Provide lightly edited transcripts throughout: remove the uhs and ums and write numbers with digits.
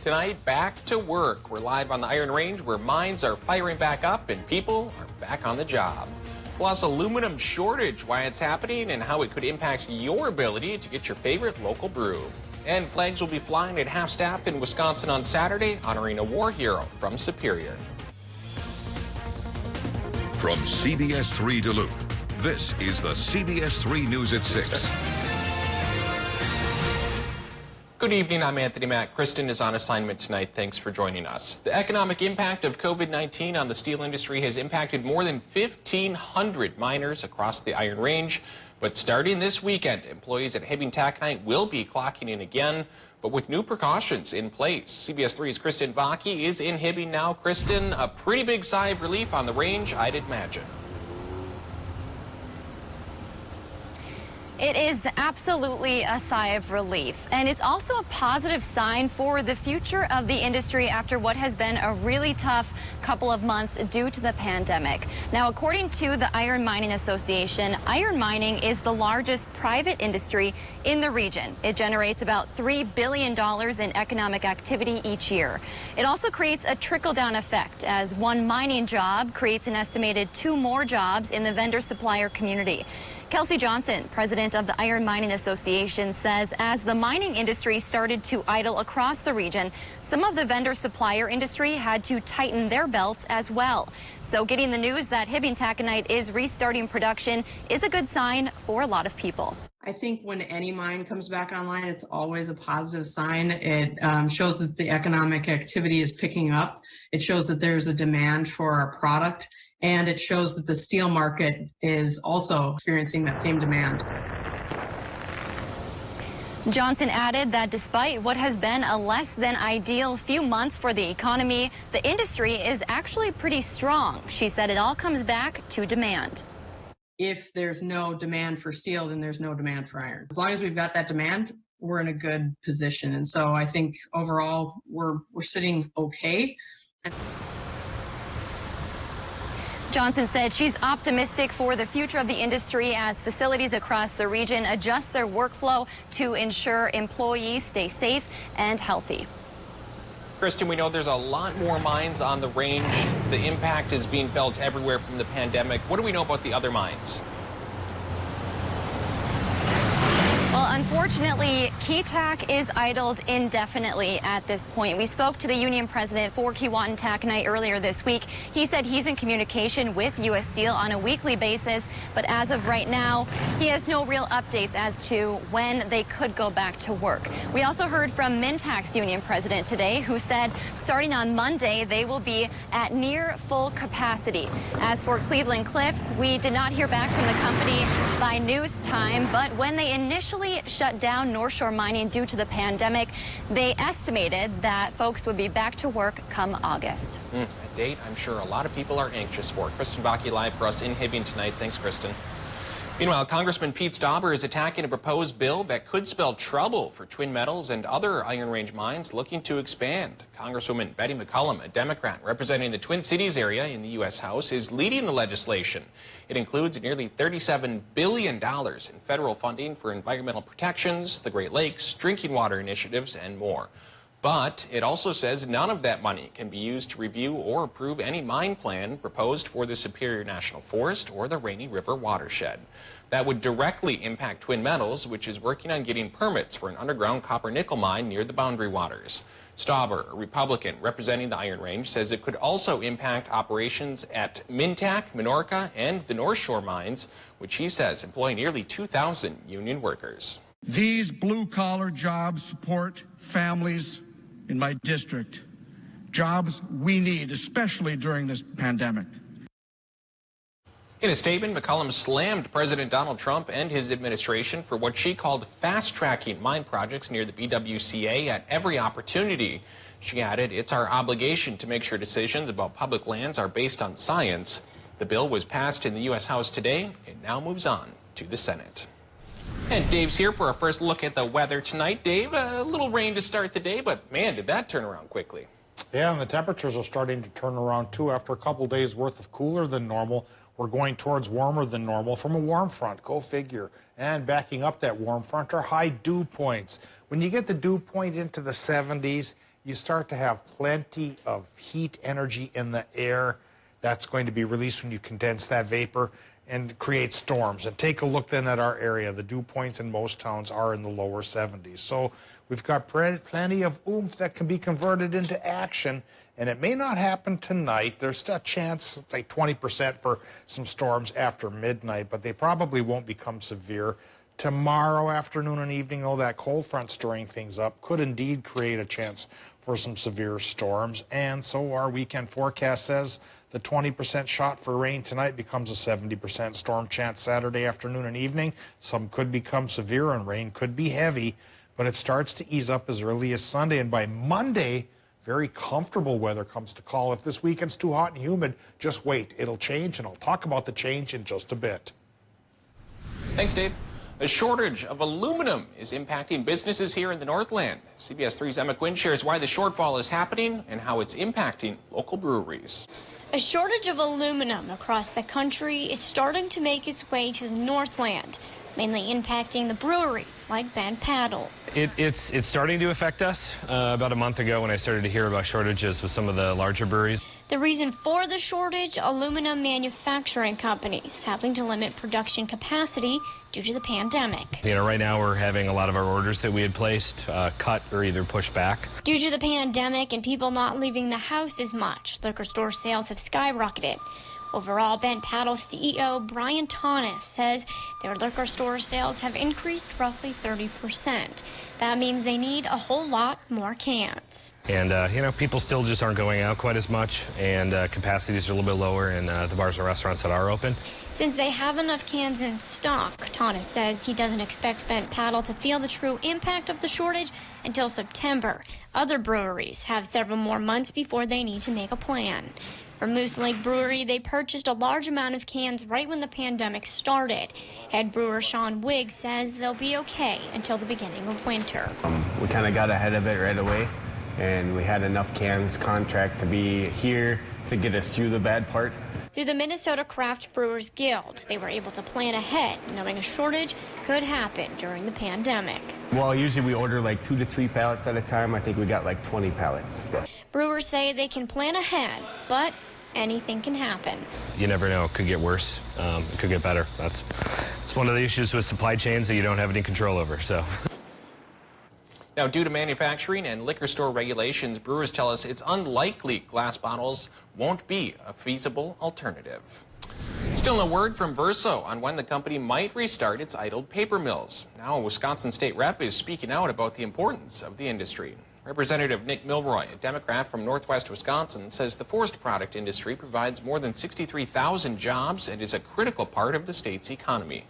Tonight, back to work. We're live on the Iron Range where mines are firing back up and people are back on the job. Plus, aluminum shortage, why it's happening and how it could impact your ability to get your favorite local brew. And flags will be flying at half-staff in Wisconsin on Saturday, honoring a war hero from Superior. From CBS3 Duluth, this is the CBS3 News at 6. Good evening, I'm Anthony Mack. Kristen is on assignment tonight. Thanks for joining us. The economic impact of COVID-19 on the steel industry has impacted more than 1,500 miners across the Iron Range. But starting this weekend, employees at Hibbing Taconite will be clocking in again, but with new precautions in place. CBS3's Kristen Bakke is in Hibbing now. Kristen, a pretty big sigh of relief on the range, I'd imagine. It is absolutely a sigh of relief, and it's also a positive sign for the future of the industry after what has been a really tough couple of months due to the pandemic. Now, according to the Iron Mining Association, iron mining is the largest private industry in the region. It generates about $3 billion in economic activity each year. It also creates a trickle-down effect, as one mining job creates an estimated 2 more jobs in the vendor-supplier community. Kelsey Johnson, president of the Iron Mining Association, says as the mining industry started to idle across the region, some of the vendor-supplier industry had to tighten their belts as well. So getting the news that Hibbing Taconite is restarting production is a good sign for a lot of people. I think when any mine comes back online, it's always a positive sign. It shows that the economic activity is picking up. It shows that there's a demand for our product. And it shows that the steel market is also experiencing that same demand. Johnson added that despite what has been a less than ideal few months for the economy, the industry is actually pretty strong. She said it all comes back to demand. If there's no demand for steel, then there's no demand for iron. As long as we've got that demand, we're in a good position. And so I think overall we're sitting okay. Johnson said she's optimistic for the future of the industry as facilities across the region adjust their workflow to ensure employees stay safe and healthy. Kristen, we know there's a lot more mines on the range. The impact is being felt everywhere from the pandemic. What do we know about the other mines? Well, unfortunately, Keetac is idled indefinitely at this point. We spoke to the union president for Keewatin Taconite earlier this week. He said he's in communication with U.S. Steel on a weekly basis, but as of right now, he has no real updates as to when they could go back to work. We also heard from Mintac's union president today, who said starting on Monday, they will be at near full capacity. As for Cleveland Cliffs, we did not hear back from the company by news time, but when they initially shut down North Shore mining due to the pandemic, they estimated that folks would be back to work come August. A date I'm sure a lot of people are anxious for. Kristen Bakke live for us in Hibbing tonight. Thanks, Kristen. Meanwhile, Congressman Pete Stauber is attacking a proposed bill that could spell trouble for Twin Metals and other Iron Range mines looking to expand. Congresswoman Betty McCollum, a Democrat representing the Twin Cities area in the U.S. House, is leading the legislation. It includes nearly $37 billion in federal funding for environmental protections, the Great Lakes, drinking water initiatives, and more. But it also says none of that money can be used to review or approve any mine plan proposed for the Superior National Forest or the Rainy River watershed. That would directly impact Twin Metals, which is working on getting permits for an underground copper-nickel mine near the Boundary Waters. Stauber, a Republican representing the Iron Range, says it could also impact operations at Mintac, Minorca, and the North Shore mines, which he says employ nearly 2,000 union workers. These blue-collar jobs support families in my district, jobs we need, especially during this pandemic. In a statement, McCollum slammed President Donald Trump and his administration for what she called fast-tracking mine projects near the BWCA at every opportunity. She added, it's our obligation to make sure decisions about public lands are based on science. The bill was passed in the U.S. House today. It now moves on to the Senate. And Dave's here for our first look at the weather tonight. Dave, a little rain to start the day, but man, did that turn around quickly. Yeah, and the temperatures are starting to turn around too. After a couple days worth of cooler than normal, we're going towards warmer than normal from a warm front. Go figure. And backing up that warm front are high dew points. When you get the dew point into the 70s, you start to have plenty of heat energy in the air. That's going to be released when you condense that vapor and create storms. And take a look then at our area. The dew points in most towns are in the lower 70s. So we've got plenty of oomph that can be converted into action. And it may not happen tonight. There's a chance, like 20% for some storms after midnight, but they probably won't become severe. Tomorrow afternoon and evening, though, that cold front stirring things up could indeed create a chance for some severe storms. And so our weekend forecast says the 20% shot for rain tonight becomes a 70% storm chance Saturday afternoon and evening. Some could become severe and rain could be heavy, but it starts to ease up as early as Sunday. And by Monday, very comfortable weather comes to call. If this weekend's too hot and humid, just wait. It'll change, and I'll talk about the change in just a bit. Thanks, Dave. A shortage of aluminum is impacting businesses here in the Northland. CBS 3's Emma Quinn shares why the shortfall is happening and how it's impacting local breweries. A shortage of aluminum across the country is starting to make its way to the Northland, mainly impacting the breweries like Bent Paddle. It's starting to affect us. About a month ago when I started to hear about shortages with some of the larger breweries. The reason for the shortage, aluminum manufacturing companies having to limit production capacity due to the pandemic. You know, right now we're having a lot of our orders that we had placed cut or either pushed back. Due to the pandemic and people not leaving the house as much, liquor store sales have skyrocketed. Overall, Bent Paddle CEO Brian Tonnes says their liquor store sales have increased roughly 30%. That means they need a whole lot more cans. And, you know, people still just aren't going out quite as much, and capacities are a little bit lower in the bars and restaurants that are open. Since they have enough cans in stock, Tonnes says he doesn't expect Bent Paddle to feel the true impact of the shortage until September. Other breweries have several more months before they need to make a plan. For Moose Lake Brewery, they purchased a large amount of cans right when the pandemic started. Head brewer Sean Wigg says they'll be okay until the beginning of winter. We kind of got ahead of it right away, and we had enough cans contract to be here to get us through the bad part. Through the Minnesota Craft Brewers Guild, they were able to plan ahead, knowing a shortage could happen during the pandemic. Well, usually we order like 2 to 3 pallets at a time. I think we got like 20 pallets. Brewers say they can plan ahead, but anything can happen. You never know. It could get worse. It could get better. It's one of the issues with supply chains that you don't have any control over. So. Now, due to manufacturing and liquor store regulations, brewers tell us it's unlikely glass bottles won't be a feasible alternative. Still no word from Verso on when the company might restart its idled paper mills. Now, a Wisconsin state rep is speaking out about the importance of the industry. Representative Nick Milroy, a Democrat from Northwest Wisconsin, says the forest product industry provides more than 63,000 jobs and is a critical part of the state's economy.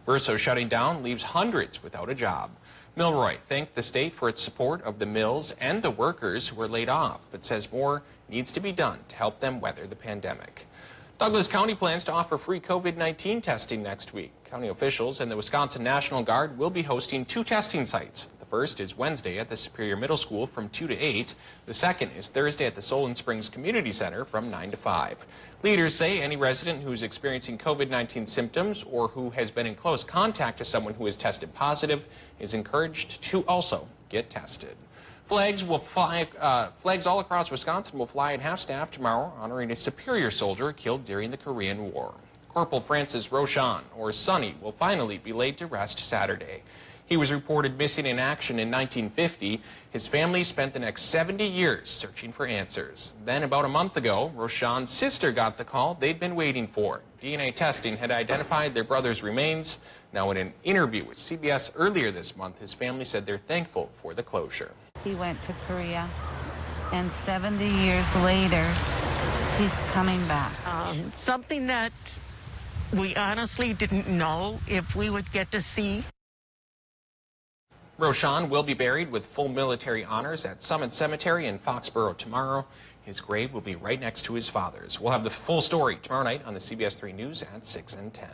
Verso shutting down leaves hundreds without a job. Milroy thanked the state for its support of the mills and the workers who were laid off, but says more needs to be done to help them weather the pandemic. Douglas County plans to offer free COVID-19 testing next week. County officials and the Wisconsin National Guard will be hosting 2 testing sites. The first is Wednesday at the Superior Middle School from 2 to 8. The second is Thursday at the Solon Springs Community Center from 9 to 5. Leaders say any resident who's experiencing COVID-19 symptoms or who has been in close contact to someone who has tested positive is encouraged to also get tested. Flags all across Wisconsin will fly at half-staff tomorrow, honoring a Superior soldier killed during the Korean War. Corporal Francis Roshan, or Sonny, will finally be laid to rest Saturday. He was reported missing in action in 1950. His family spent the next 70 years searching for answers. Then, about a month ago, Roshan's sister got the call they'd been waiting for. DNA testing had identified their brother's remains. Now, in an interview with CBS earlier this month, his family said they're thankful for the closure. He went to Korea, and 70 years later, he's coming back. Something that we honestly didn't know if we would get to see. Roshan will be buried with full military honors at Summit Cemetery in Foxborough tomorrow. His grave will be right next to his father's. We'll have the full story tomorrow night on the CBS 3 News at 6 and 10.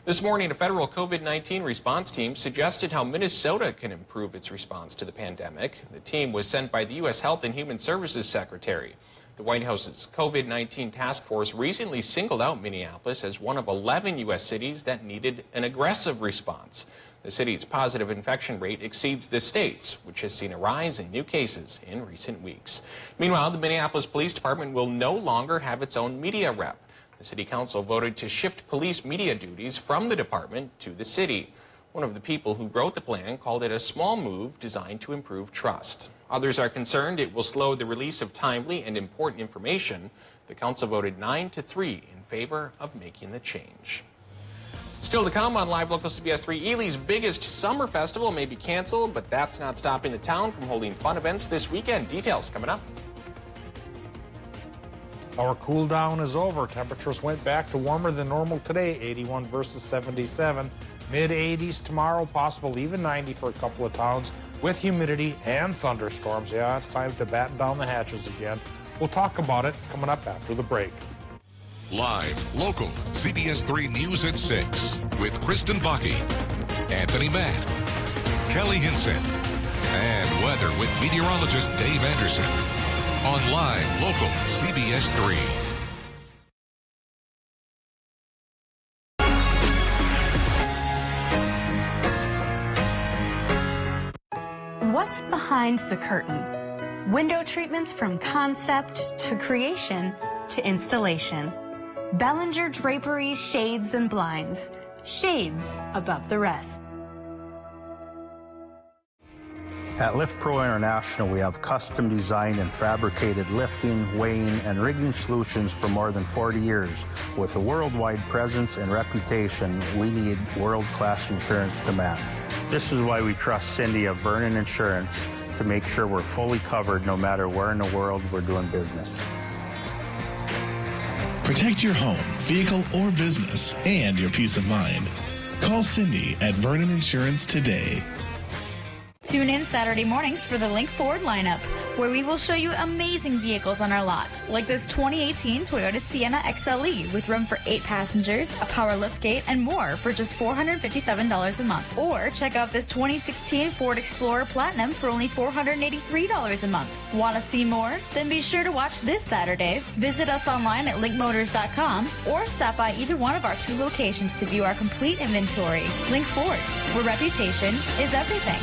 This morning, a federal COVID-19 response team suggested how Minnesota can improve its response to the pandemic. The team was sent by the U.S. Health and Human Services Secretary. The White House's COVID-19 task force recently singled out Minneapolis as one of 11 U.S. cities that needed an aggressive response. The city's positive infection rate exceeds the state's, which has seen a rise in new cases in recent weeks. Meanwhile, the Minneapolis Police Department will no longer have its own media rep. The city council voted to shift police media duties from the department to the city. One of the people who wrote the plan called it a small move designed to improve trust. Others are concerned it will slow the release of timely and important information. The council voted 9-3 in favor of making the change. Still to come on Live Local CBS 3, Ely's biggest summer festival may be canceled, but that's not stopping the town from holding fun events this weekend. Details coming up. Our cool down is over. Temperatures went back to warmer than normal today, 81 versus 77. Mid-80s tomorrow, possible even 90 for a couple of towns with humidity and thunderstorms. Yeah, it's time to batten down the hatches again. We'll talk about it coming up after the break. Live, local, CBS 3 News at 6 with Kristen Vaki, Anthony Matt, Kelly Hinson, and weather with meteorologist Dave Anderson on Live, local, CBS 3. What's behind the curtain? Window treatments from concept to creation to installation. Bellinger Draperies, Shades and Blinds. Shades above the rest. At Lift Pro International, we have custom designed and fabricated lifting, weighing, and rigging solutions for more than 40 years. With a worldwide presence and reputation, we need world-class insurance to match. This is why we trust Cindy of Vernon Insurance to make sure we're fully covered no matter where in the world we're doing business. Protect your home, vehicle, or business, and your peace of mind. Call Cindy at Vernon Insurance today. Tune in Saturday mornings for the Link Ford lineup, where we will show you amazing vehicles on our lot, like this 2018 Toyota Sienna XLE with room for 8 passengers, a power liftgate, and more for just $457 a month. Or check out this 2016 Ford Explorer Platinum for only $483 a month. Want to see more? Then be sure to watch this Saturday. Visit us online at linkmotors.com or stop by either one of our 2 locations to view our complete inventory. Link Ford, where reputation is everything.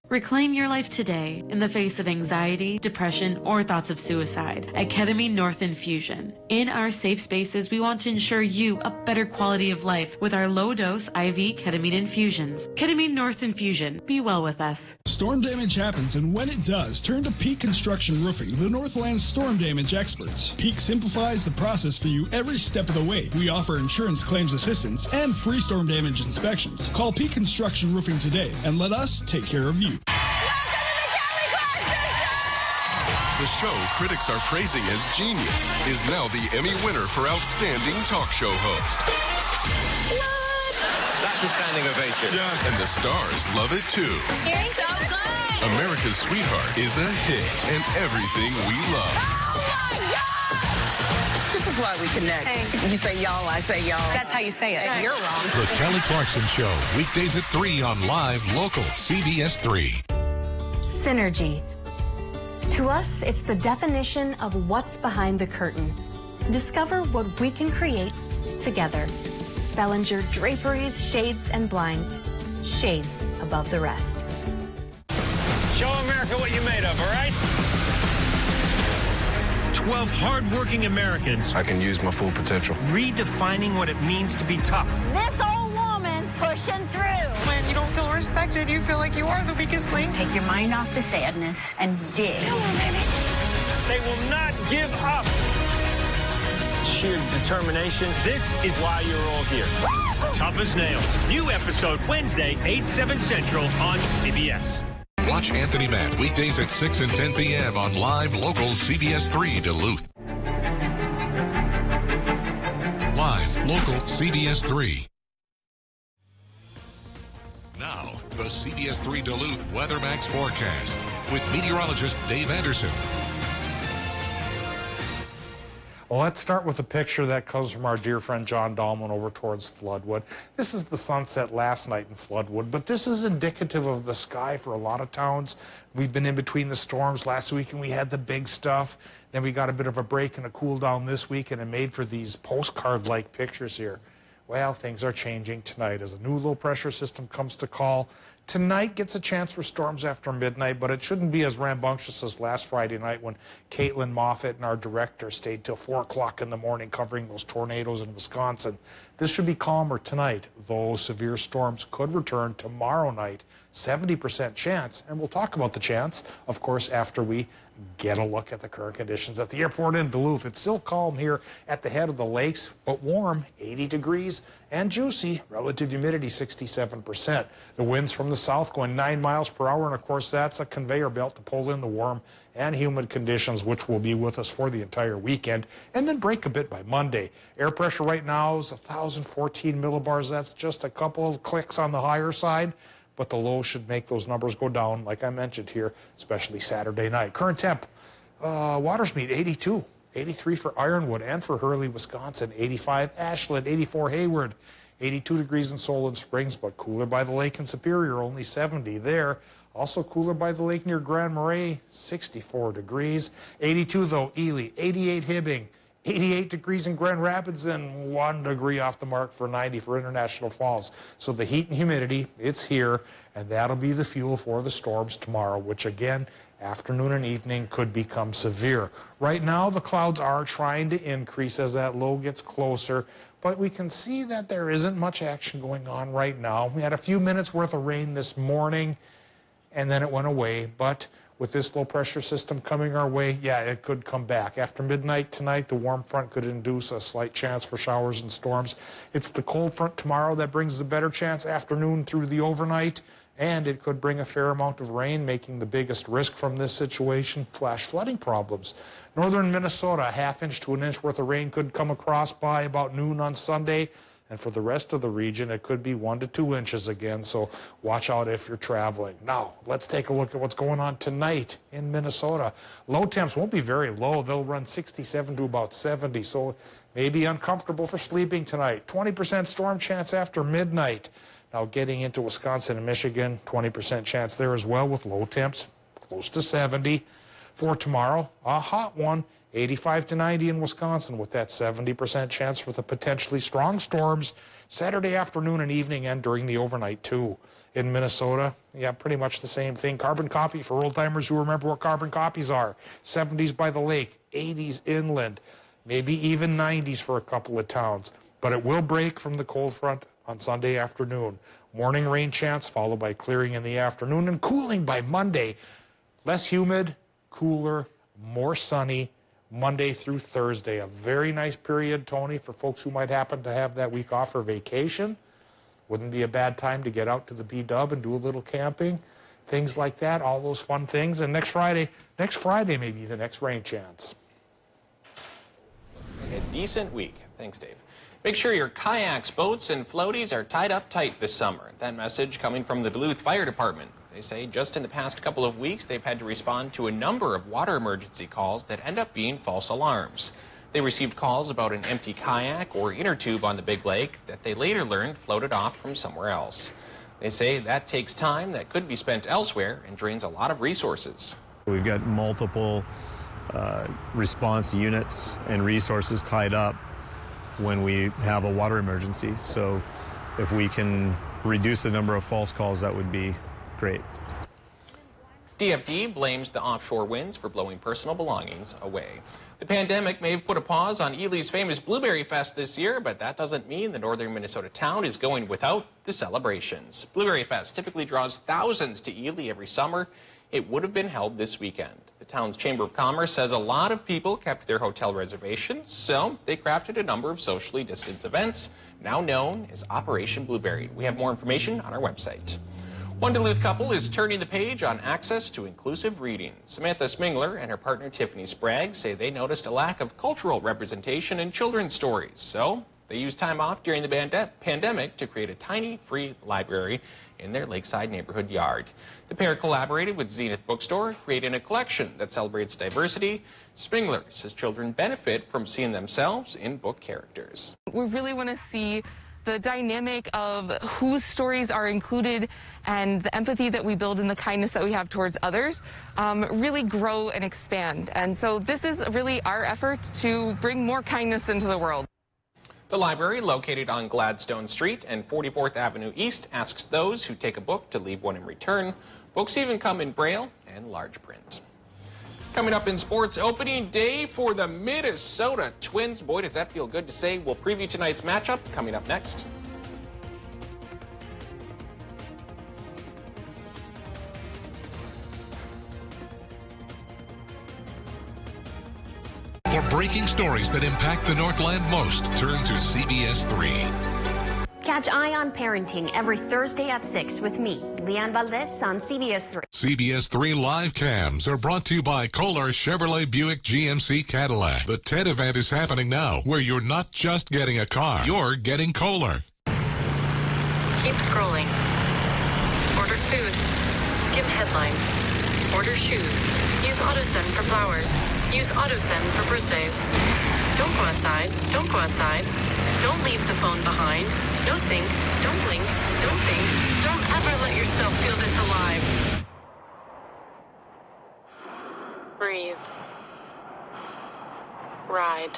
Reclaim your life today in the face of anxiety, depression, or thoughts of suicide at Ketamine North Infusion. In our safe spaces, we want to ensure you a better quality of life with our low-dose IV ketamine infusions. Ketamine North Infusion. Be well with us. Storm damage happens, and when it does, turn to Peak Construction Roofing, the Northland's storm damage experts. Peak simplifies the process for you every step of the way. We offer insurance claims assistance and free storm damage inspections. Call Peak Construction Roofing today and let us take care of you. The show critics are praising as genius is now the Emmy winner for Outstanding Talk Show Host. What? That's a standing ovation. Yes. And the stars love it too. You're so good. America's Sweetheart is a hit and everything we love. Oh my God! This is why we connect. Hey. You say y'all, I say y'all. That's how you say it. You're wrong. The Kelly Clarkson Show, weekdays at 3 on Live, local, CBS 3. Synergy. To us, it's the definition of what's behind the curtain. Discover what we can create together. Bellinger Draperies, Shades and Blinds. Shades above the rest. Show America what you're made of, all right? 12 hardworking Americans. I can use my full potential. Redefining what it means to be tough. This old woman's pushing through. When you don't feel respected, you feel like you are the weakest link. Take your mind off the sadness and dig. Come on, baby. They will not give up. Sheer determination. This is why you're all here. Tough as nails. New episode Wednesday, 8/7 Central on CBS. Watch Anthony Matt weekdays at 6 and 10 p.m. on Live, local, CBS 3 Duluth. Live, local, CBS 3. Now, the CBS 3 Duluth Weather Max forecast with meteorologist Dave Anderson. Well, let's start with a picture that comes from our dear friend John Dahlman over towards Floodwood. This is the sunset last night in Floodwood, but this is indicative of the sky for a lot of towns. We've been in between the storms last week, and we had the big stuff. Then we got a bit of a break and a cool down this week, and it made for these postcard-like pictures here. Well, things are changing tonight as a new low-pressure system comes to call. Tonight gets a chance for storms after midnight, but it shouldn't be as rambunctious as last Friday night when Caitlin Moffett and our director stayed till 4 o'clock in the morning covering those tornadoes in Wisconsin. This should be calmer tonight, though severe storms could return tomorrow night. 70% chance, and we'll talk about the chance, of course, after we get a look at the current conditions at the airport in Duluth. It's still calm here at the head of the lakes, but warm, 80 degrees, and juicy, relative humidity 67%. The winds from the south going 9 miles per hour, and of course that's a conveyor belt to pull in the warm and humid conditions, which will be with us for the entire weekend, and then break a bit by Monday. Air pressure right now is 1,014 millibars. That's just a couple of clicks on the higher side, but the low should make those numbers go down, like I mentioned here, especially Saturday night. Current temp, Watersmeet, 82. 83 for Ironwood and for Hurley, Wisconsin. 85 Ashland, 84 Hayward. 82 degrees in Solon Springs, but cooler by the lake in Superior, only 70 there. Also cooler by the lake near Grand Marais, 64 degrees. 82, though, Ely. 88 Hibbing. 88 degrees in Grand Rapids, and 1 degree off the mark for 90 for International Falls. So the heat and humidity, it's here, and that'll be the fuel for the storms tomorrow, which again, afternoon and evening could become severe. Right now, the clouds are trying to increase as that low gets closer, but we can see that there isn't much action going on right now. We had a few minutes worth of rain this morning, and then it went away, but with this low-pressure system coming our way, yeah, it could come back. After midnight tonight, the warm front could induce a slight chance for showers and storms. It's the cold front tomorrow that brings the better chance afternoon through the overnight, and it could bring a fair amount of rain, making the biggest risk from this situation flash flooding problems. Northern Minnesota, a half-inch to an inch worth of rain could come across by about noon on Sunday. And for the rest of the region, it could be 1 to 2 inches again, so watch out if you're traveling. Now, let's take a look at what's going on tonight in Minnesota. Low temps won't be very low. They'll run 67 to about 70, so maybe uncomfortable for sleeping tonight. 20% storm chance after midnight. Now, getting into Wisconsin and Michigan, 20% chance there as well with low temps, close to 70. For tomorrow, a hot one. 85 to 90 in Wisconsin with that 70% chance for the potentially strong storms Saturday afternoon and evening and during the overnight too. In Minnesota, yeah, pretty much the same thing. Carbon copy for old-timers who remember what carbon copies are. 70s by the lake, 80s inland, maybe even 90s for a couple of towns. But it will break from the cold front on Sunday afternoon. Morning rain chance followed by clearing in the afternoon and cooling by Monday. Less humid, cooler, more sunny. Monday through Thursday. A very nice period, Tony, for folks who might happen to have that week off for vacation. Wouldn't be a bad time to get out to the B-Dub and do a little camping, things like that, all those fun things. And next Friday may be the next rain chance. A decent week. Thanks, Dave. Make sure your kayaks, boats, and floaties are tied up tight this summer. That message coming from the Duluth Fire Department. They say just in the past couple of weeks, they've had to respond to a number of water emergency calls that end up being false alarms. They received calls about an empty kayak or inner tube on the big lake that they later learned floated off from somewhere else. They say that takes time that could be spent elsewhere and drains a lot of resources. We've got multiple response units and resources tied up when we have a water emergency. So if we can reduce the number of false calls, that would be great. DFD blames the offshore winds for blowing personal belongings away. The pandemic may have put a pause on Ely's famous Blueberry Fest this year, but that doesn't mean the northern Minnesota town is going without the celebrations. Blueberry Fest typically draws thousands to Ely every summer. It would have been held this weekend. The town's Chamber of Commerce says a lot of people kept their hotel reservations, so they crafted a number of socially distanced events, now known as Operation Blueberry. We have more information on our website. One Duluth couple is turning the page on access to inclusive reading. Samantha Smingler and her partner Tiffany Sprague say they noticed a lack of cultural representation in children's stories. So they used time off during the pandemic to create a tiny free library in their lakeside neighborhood yard. The pair collaborated with Zenith Bookstore, creating a collection that celebrates diversity. Smingler says children benefit from seeing themselves in book characters. We really want to see the dynamic of whose stories are included and the empathy that we build and the kindness that we have towards others really grow and expand. And so this is really our effort to bring more kindness into the world. The library, located on Gladstone Street and 44th Avenue East, asks those who take a book to leave one in return. Books even come in Braille and large print. Coming up in sports, opening day for the Minnesota Twins. Boy, does that feel good to say. We'll preview tonight's matchup coming up next. For breaking stories that impact the Northland most, turn to CBS3. Catch Eye on Parenting every Thursday at 6 with me, Leanne Valdez, on CBS3. CBS3 live cams are brought to you by Kohler Chevrolet Buick GMC Cadillac. The TED event is happening now, where you're not just getting a car, you're getting Kohler. Keep scrolling. Order food. Skim headlines. Order shoes. Use AutoSend for flowers. Use AutoSend for birthdays. Don't go outside. Don't go outside. Don't leave the phone behind. No sync. Don't blink. Don't think. Don't ever let yourself feel this alive. Breathe. Ride.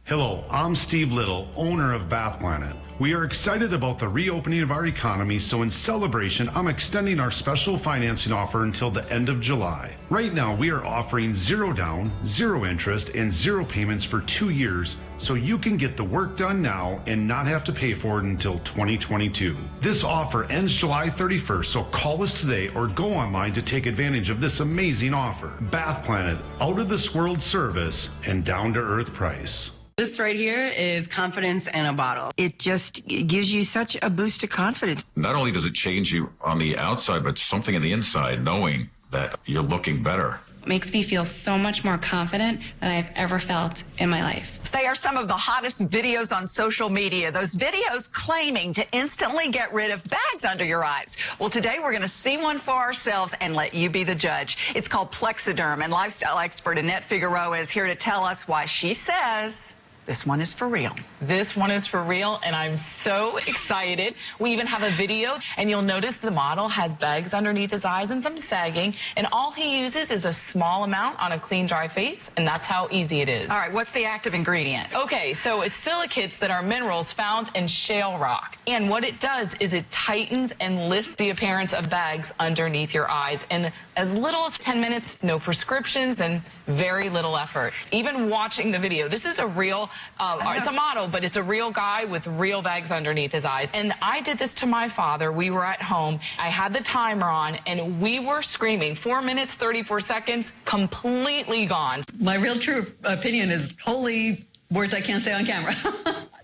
Hello, I'm Steve Little, owner of Bath Planet. We are excited about the reopening of our economy, so in celebration, I'm extending our special financing offer until the end of July. Right now, we are offering 0 down, 0 interest, and 0 payments for 2 years, so you can get the work done now and not have to pay for it until 2022. This offer ends July 31st, so call us today or go online to take advantage of this amazing offer. Bath Planet, out of this world service and down to earth price. This right here is confidence in a bottle. It just gives you such a boost of confidence. Not only does it change you on the outside, but something on the inside, knowing that you're looking better. Makes me feel so much more confident than I've ever felt in my life. They are some of the hottest videos on social media. Those videos claiming to instantly get rid of bags under your eyes. Well, today we're going to see one for ourselves and let you be the judge. It's called Plexiderm, and lifestyle expert Annette Figueroa is here to tell us why she says this one is for real. This one is for real, and I'm so excited. We even have a video, and you'll notice the model has bags underneath his eyes and some sagging, and all he uses is a small amount on a clean, dry face, and that's how easy it is. All right, what's the active ingredient? Okay, so it's silicates that are minerals found in shale rock, and what it does is it tightens and lifts the appearance of bags underneath your eyes in as little as 10 minutes, no prescriptions, and very little effort. Even watching the video, this is a real, it's a model, but it's a real guy with real bags underneath his eyes. And I did this to my father. We were at home. I had the timer on, and we were screaming. 4 minutes, 34 seconds, completely gone. My real true opinion is holy words I can't say on camera.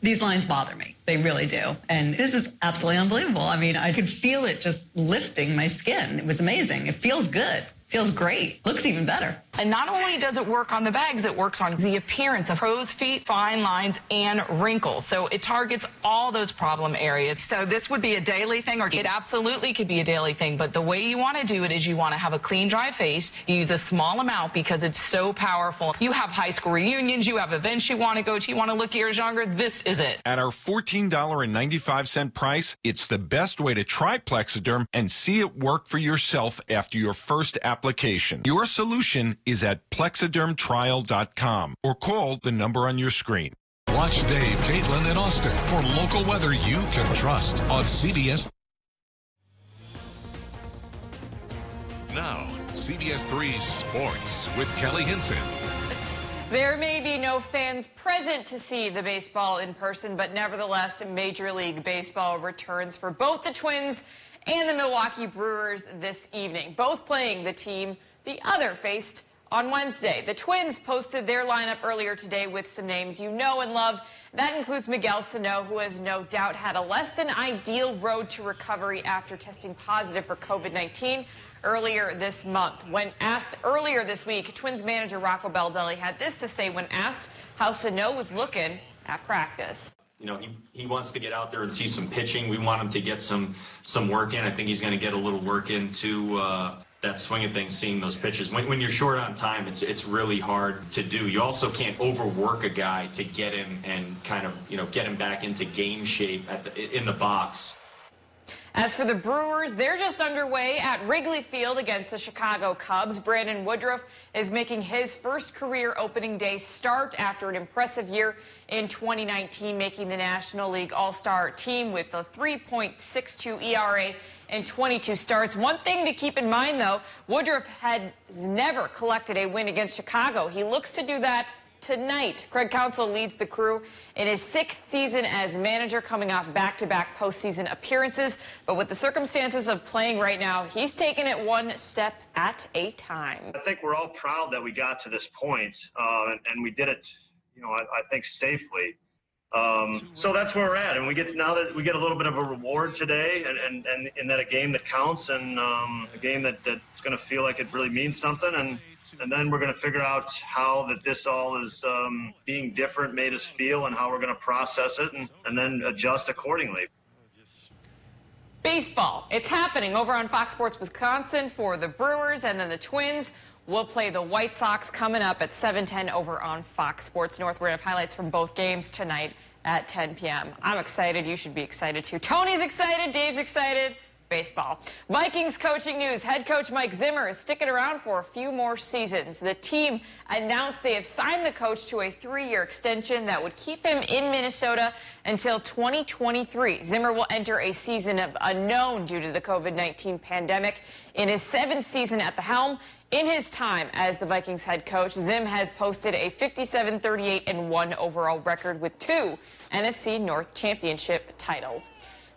These lines bother me. They really do. And this is absolutely unbelievable. I mean, I could feel it just lifting my skin. It was amazing. It feels good. Feels great. Looks even better. And not only does it work on the bags, it works on the appearance of crow's feet, fine lines, and wrinkles. So it targets all those problem areas. So this would be a daily thing? Or it absolutely could be a daily thing, but the way you want to do it is you want to have a clean, dry face. You use a small amount because it's so powerful. You have high school reunions, you have events you want to go to, you want to look years younger, this is it. At our $14.95 price, it's the best way to try Plexiderm and see it work for yourself after your first application. Your solution is at plexidermtrial.com or call the number on your screen. Watch Dave, Caitlin, and Austin for local weather you can trust on CBS. Now, CBS3 Sports with Kelly Hinson. There may be no fans present to see the baseball in person, but nevertheless, Major League Baseball returns for both the Twins and the Milwaukee Brewers this evening, both playing the team the other faced on Wednesday. The Twins posted their lineup earlier today with some names you know and love. That includes Miguel Sano, who has no doubt had a less than ideal road to recovery after testing positive for COVID-19 earlier this month. When asked earlier this week, Twins manager Rocco Baldelli had this to say when asked how Sano was looking at practice. You know, he wants to get out there and see some pitching. We want him to get some work in. I think he's going to get a little work into that swing of things, seeing those pitches. When you're short on time, it's really hard to do. You also can't overwork a guy to get him and kind of, you know, get him back into game shape in the box. As for the Brewers, they're just underway at Wrigley Field against the Chicago Cubs. Brandon Woodruff is making his first career opening day start after an impressive year in 2019, making the National League All-Star team with a 3.62 ERA in 22 starts. One thing to keep in mind, though, Woodruff has never collected a win against Chicago. He looks to do that tonight. Craig Counsell leads the crew in his 6th season as manager, coming off back-to-back postseason appearances. But with the circumstances of playing right now, he's taking it one step at a time. I think we're all proud that we got to this point, and we did it, I think safely. So that's where we're at, and now that we get a little bit of a reward today, and in that a game that counts, and a game that's going to feel like it really means something, and then we're going to figure out how that this all is being different made us feel, and how we're going to process it, and then adjust accordingly. Baseball, it's happening over on Fox Sports Wisconsin for the Brewers, and then the Twins will play the White Sox coming up at 7:10 over on Fox Sports North. We're going to have highlights from both games tonight at 10 p.m. I'm excited. You should be excited, too. Tony's excited. Dave's excited. Baseball. Vikings coaching news. Head coach Mike Zimmer is sticking around for a few more seasons. The team announced they have signed the coach to a 3-year extension that would keep him in Minnesota until 2023. Zimmer will enter a season of unknown due to the COVID-19 pandemic in his 7th season at the helm. In his time as the Vikings head coach, Zim has posted a 57-38-1 overall record with 2 NFC North championship titles.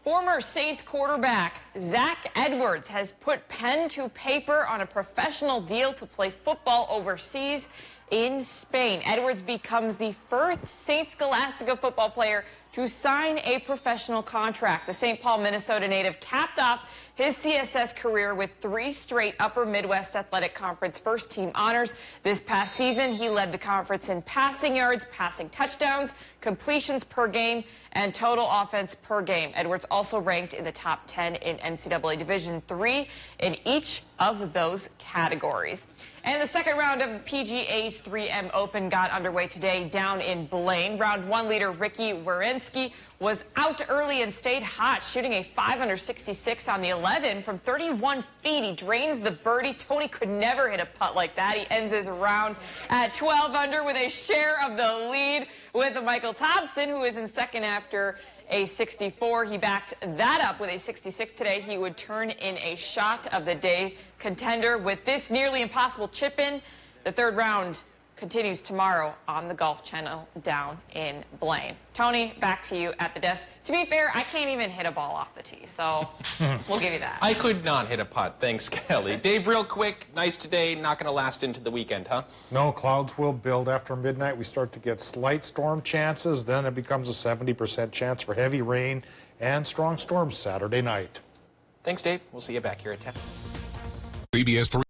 Former Saints quarterback Zach Edwards has put pen to paper on a professional deal to play football overseas in Spain. Edwards becomes the first Saints Scholastica football player to sign a professional contract. The St. Paul, Minnesota native capped off his CSS career with 3 straight Upper Midwest Athletic Conference first-team honors. This past season, he led the conference in passing yards, passing touchdowns, completions per game, and total offense per game. Edwards also ranked in the top 10 in NCAA Division III in each of those categories. And the second round of the PGA's 3M Open got underway today down in Blaine. Round 1 leader Ricky Werenski was out early and stayed hot, shooting a 566 on the 11 from 31 feet. He drains the birdie. Tony could never hit a putt like that. He ends his round at 12 under with a share of the lead with Michael Thompson, who is in second after a 64. He backed that up with a 66 today. He would turn in a shot of the day contender with this nearly impossible chip in. The third round continues tomorrow on the Golf Channel down in Blaine. Tony, back to you at the desk. To be fair, I can't even hit a ball off the tee, so we'll give you that. I could not hit a putt. Thanks, Kelly. Dave, real quick, nice today, not going to last into the weekend, huh? No, clouds will build after midnight. We start to get slight storm chances. Then it becomes a 70% chance for heavy rain and strong storms Saturday night. Thanks, Dave. We'll see you back here at 10. CBS3